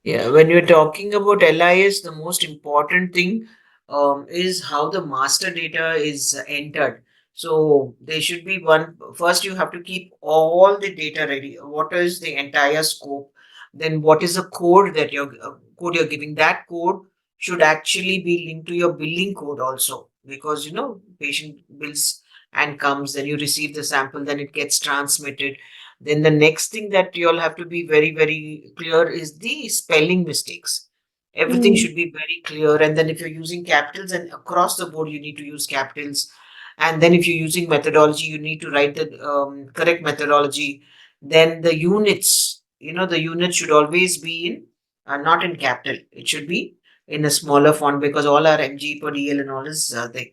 Yeah, when you're talking about LIS, the most important thing is how the master data is entered. So there should be one, first you have to keep all the data ready. What is the entire scope? Then what is the code that you're giving? That code should actually be linked to your billing code also, because patient bills and comes, then you receive the sample, then it gets transmitted. Then the next thing that you all have to be very, very clear is the spelling mistakes. Everything Mm, should be very clear. And then if you're using capitals, and across the board, you need to use capitals. And then if you're using methodology, you need to write the correct methodology. Then the units, the units should always be in, not in capital. It should be in a smaller font, because all our MG per DL and all is there.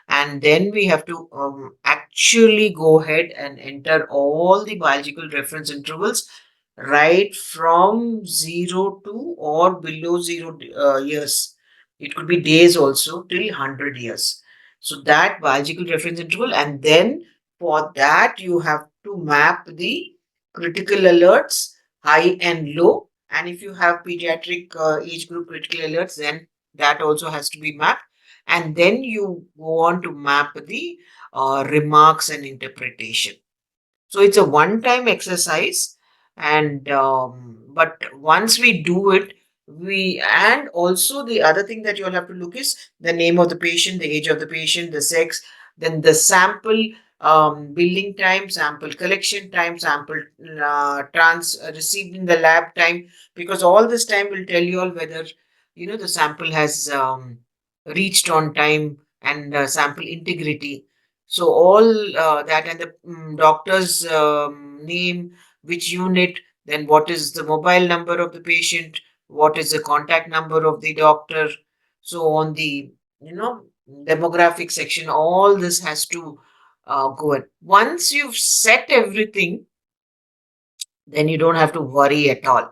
And then we have to actually go ahead and enter all the biological reference intervals right from 0 to or below 0 years. It could be days also till 100 years. So that biological reference interval, and then for that you have to map the critical alerts, high and low. And if you have pediatric age group critical alerts, then that also has to be mapped. And then you go on to map the remarks and interpretation. So it's a one-time exercise, and but once we do it, we and also the other thing that you'll have to look is the name of the patient, the age of the patient, the sex, then the sample billing time, sample collection time, sample trans received in the lab time, because all this time will tell you all whether the sample has reached on time, and sample integrity. So all that, and the doctor's name, which unit, then what is the mobile number of the patient, what is the contact number of the doctor. So on the demographic section, all this has to go in. Once you've set everything, then you don't have to worry at all.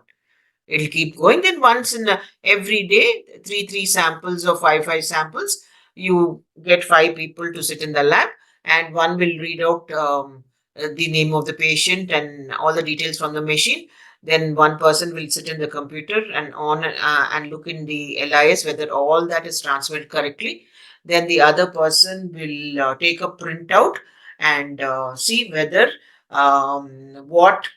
It'll keep going. Then once in every day, three samples or five samples, you get five people to sit in the lab, and one will read out the name of the patient and all the details from the machine. Then one person will sit in the computer and on and look in the LIS whether all that is transmitted correctly. Then the other person will take a printout and see whether what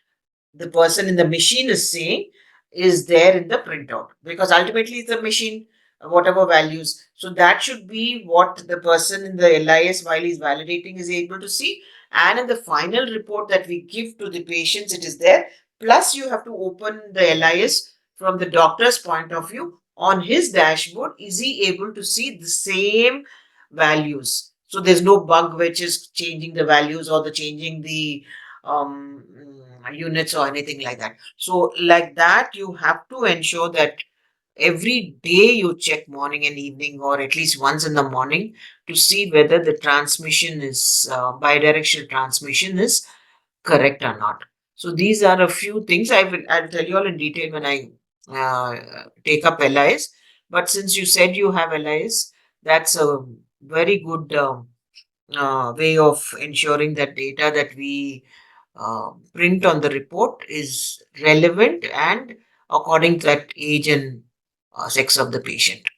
the person in the machine is saying is there in the printout, because ultimately it's the machine, whatever values. So that should be what the person in the LIS, while he's validating, is able to see. And in the final report that we give to the patients, it is there. Plus, you have to open the LIS from the doctor's point of view. On his dashboard, is he able to see the same values? So there's no bug which is changing the values or the changing the units or anything like that. So, like that, you have to ensure that every day you check morning and evening, or at least once in the morning, to see whether the transmission is bidirectional transmission is correct or not. So these are a few things I'll tell you all in detail when I take up LIS. But since you said you have LIS, that's a very good way of ensuring that data that we print on the report is relevant and according to that age and sex of the patient.